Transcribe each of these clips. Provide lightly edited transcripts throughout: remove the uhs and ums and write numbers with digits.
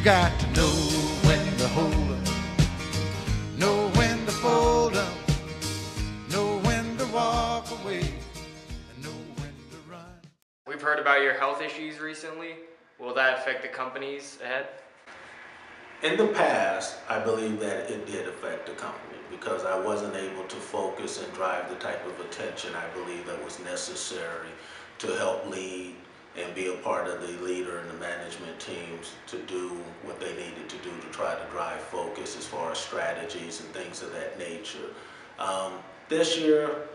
got to know when to hold 'em, know when to fold 'em, know when to walk away, and know when to run. We've heard about your health issues recently. Will that affect the companies ahead? In the past, I believe that it did affect the company because I wasn't able to focus and drive the type of attention I believe that was necessary to help lead and be a part of the leader and the management teams to do what they needed to do to try to drive focus as far as strategies and things of that nature. This year,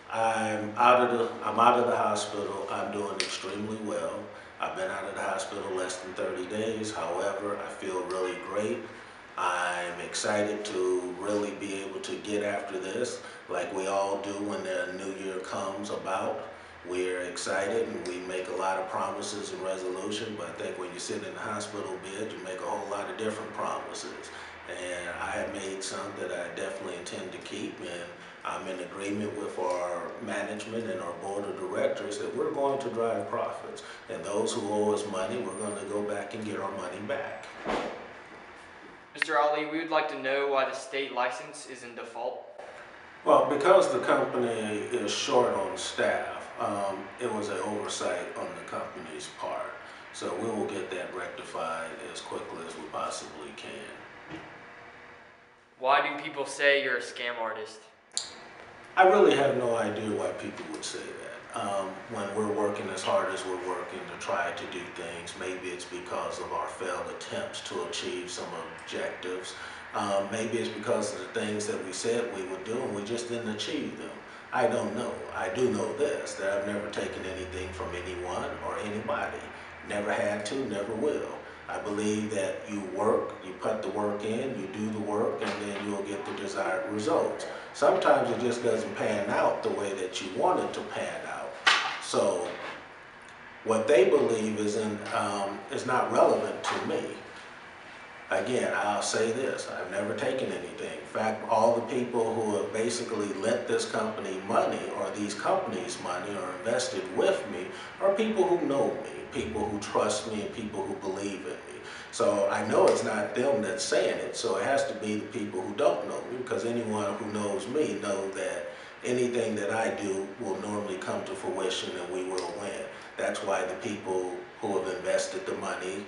I'm out of the hospital. I'm doing extremely well. I've been out of the hospital less than 30 days. However, I feel really great. I'm excited to really be able to get after this like we all do when the new year comes about. We're excited and we make a lot of promises and resolutions, but I think when you sit in the hospital bed, you make a whole lot of different promises. And I have made some that I definitely intend to keep, and I'm in agreement with our management and our board of directors that we're going to drive profits. And those who owe us money, we're going to go back and get our money back. Mr. Ali, we would like to know why the state license is in default. Well, because the company is short on staff, it was an oversight on the company's part. So we will get that rectified as quickly as we possibly can. Why do people say you're a scam artist? I really have no idea why people would say that. When we're working as hard as we're working to try to do things, maybe it's because of our failed attempts to achieve some objectives. Maybe it's because of the things that we said we would do and we just didn't achieve them. I don't know. I do know this, that I've never taken anything from anyone or anybody. Never had to, never will. I believe that you work, you put the work in, you do the work, and then you'll get the desired results. Sometimes it just doesn't pan out the way that you want it to pan out. So what they believe is not relevant to me. Again, I'll say this, I've never taken anything. In fact, all the people who have basically lent this company money or these companies money or invested with me are people who know me, people who trust me, and people who believe in me. So I know it's not them that's saying it, so it has to be the people who don't know me, because anyone who knows me knows that anything that I do will normally come to fruition and we will win. That's why the people who have invested the money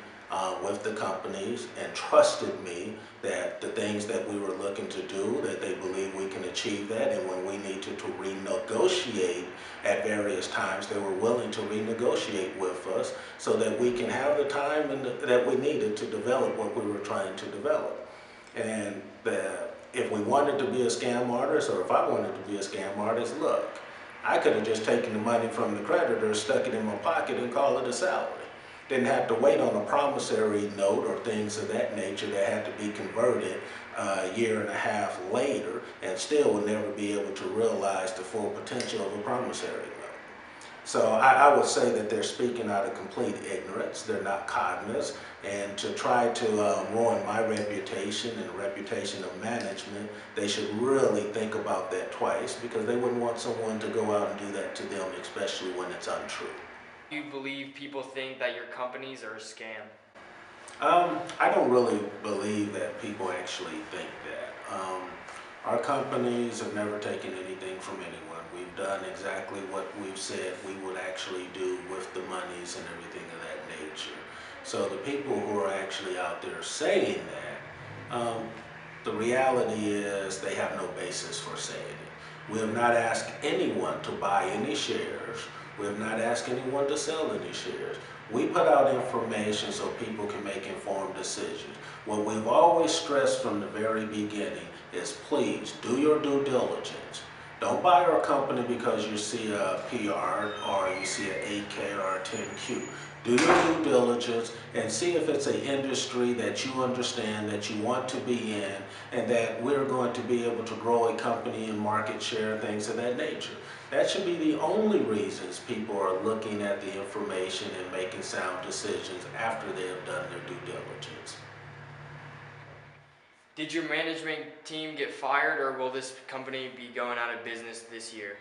with the companies and trusted me that the things that we were looking to do, that they believe we can achieve that, and when we needed to renegotiate at various times, they were willing to renegotiate with us so that we can have the time that we needed to develop what we were trying to develop. And if we wanted to be a scam artist, or if I wanted to be a scam artist, look, I could have just taken the money from the creditor, stuck it in my pocket, and called it a salary. Didn't have to wait on a promissory note or things of that nature that had to be converted a year and a half later, and still would never be able to realize the full potential of a promissory note. So I would say that they're speaking out of complete ignorance. They're not cognizant, and to try to ruin my reputation and the reputation of management, they should really think about that twice, because they wouldn't want someone to go out and do that to them, especially when it's untrue. Do you believe people think that your companies are a scam? I don't really believe that people actually think that. Our companies have never taken anything from anyone. We've done exactly what we've said we would actually do with the monies and everything of that nature. So the people who are actually out there saying that, the reality is they have no basis for saying it. We have not asked anyone to buy any shares. We have not asked anyone to sell any shares. We put out information so people can make informed decisions. What we've always stressed from the very beginning is, please do your due diligence. Don't buy our company because you see a PR or you see an 8K or a 10Q. Do your due diligence and see if it's an industry that you understand, that you want to be in, and that we're going to be able to grow a company in market share, things of that nature. That should be the only reasons people are looking at the information and making sound decisions after they have done their due diligence. Did your management team get fired, or will this company be going out of business this year?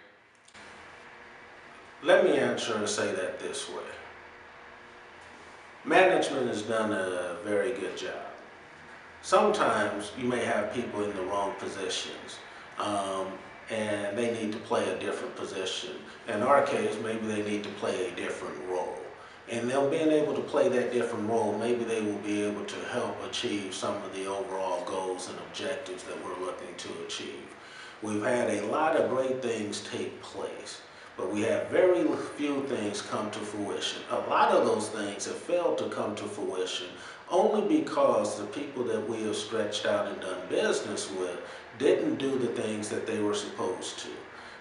Let me answer and say that this way. Management has done a very good job. Sometimes you may have people in the wrong positions, um, and they need to play a different position. In our case, maybe they need to play a different role. And them being able to play that different role, maybe they will be able to help achieve some of the overall goals and objectives that we're looking to achieve. We've had a lot of great things take place, but we have very few things come to fruition. A lot of those things have failed to come to fruition only because the people that we have stretched out and done business with didn't do the things that they were supposed to.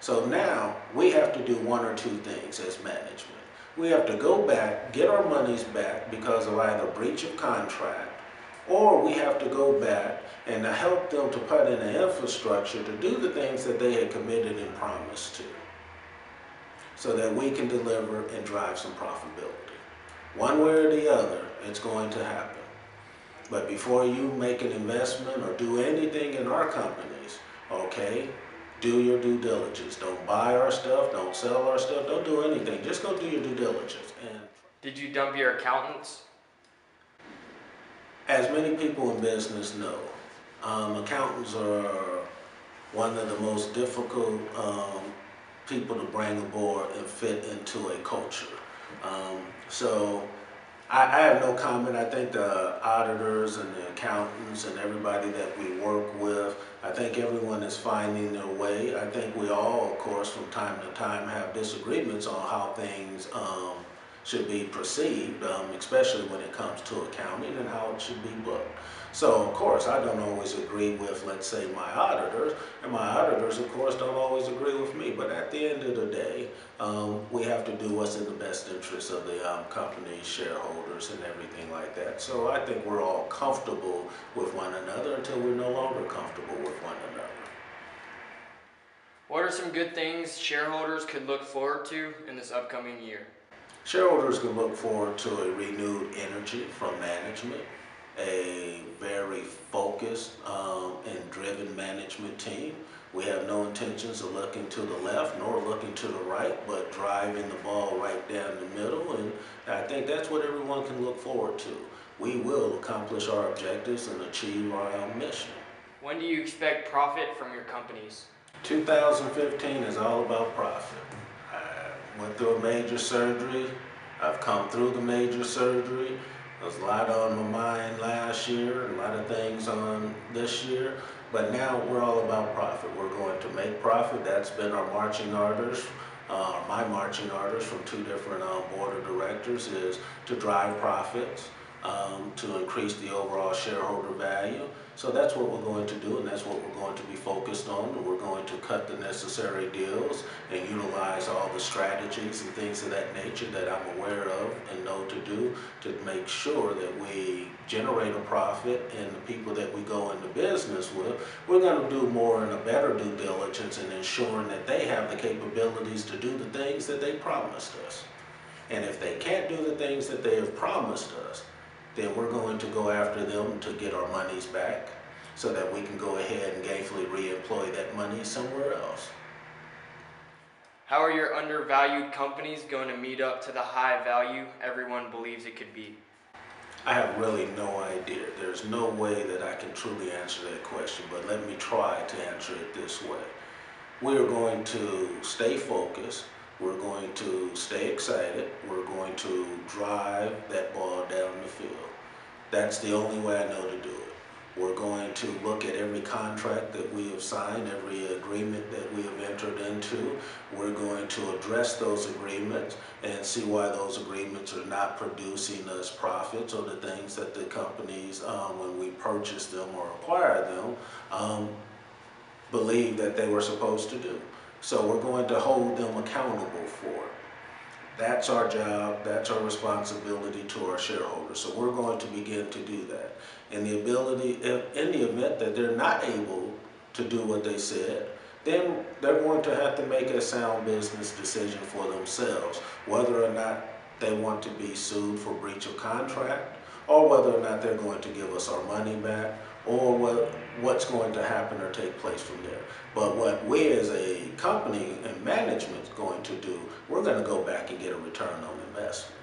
So now we have to do one or two things as management. We have to go back, get our monies back because of either breach of contract, or we have to go back and to help them to put in the infrastructure to do the things that they had committed and promised to, so that we can deliver and drive some profitability. One way or the other, it's going to happen. But before you make an investment or do anything in our companies, okay, do your due diligence. Don't buy our stuff, don't sell our stuff, don't do anything. Just go do your due diligence. And Did you dump your accountants? as many people in business know, accountants are one of the most difficult people to bring aboard and fit into a culture. So I have no comment. I think the auditors and the accountants and everybody that we work with, I think everyone is finding their way. I think we all, of course, from time to time have disagreements on how things should be perceived, especially when it comes to accounting and how it should be booked. So, of course, I don't always agree with, let's say, my auditors, and my auditors, of course, don't always agree with me. But at the end of the day, we have to do what's in the best interest of the company, shareholders, and everything like that. So I think we're all comfortable with one another until we're no longer comfortable with one another. What are some good things shareholders could look forward to in this upcoming year? Shareholders can look forward to a renewed energy from management, a very focused and driven management team. We have no intentions of looking to the left nor looking to the right, but driving the ball right down the middle, and I think that's what everyone can look forward to. We will accomplish our objectives and achieve our mission. When do you expect profit from your companies? 2015 is all about profit. I went through a major surgery. I've come through the major surgery. There was a lot on my mind last year, a lot of things on this year, but now we're all about profit. We're going to make profit. That's been our marching orders. My marching orders from two different board of directors is to drive profits, to increase the overall shareholder value. So that's what we're going to do, and that's what we're going to be focused on. We're going to cut the necessary deals and utilize all the strategies and things of that nature that I'm aware of and know to do to make sure that we generate a profit, and the people that we go into business with, we're going to do more and a better due diligence in ensuring that they have the capabilities to do the things that they promised us. And if they can't do the things that they have promised us, then we're going to go after them to get our monies back so that we can go ahead and gainfully reemploy that money somewhere else. How are your undervalued companies going to meet up to the high value everyone believes it could be? I have really no idea. There's no way that I can truly answer that question, but let me try to answer it this way. We're going to stay focused. We're going to stay excited. We're going to drive that ball down the field. That's the only way I know to do it. We're going to look at every contract that we have signed, every agreement that we have entered into. We're going to address those agreements and see why those agreements are not producing us profits or the things that the companies, when we purchase them or acquire them, believe that they were supposed to do. So we're going to hold them accountable for it. That's our job, that's our responsibility to our shareholders. So we're going to begin to do that. In the event that they're not able to do what they said, then they're going to have to make a sound business decision for themselves, whether or not they want to be sued for breach of contract, or whether or not they're going to give us our money back, or what's going to happen or take place from there. But what we as a company and management is going to do, we're going to go back and get a return on investment.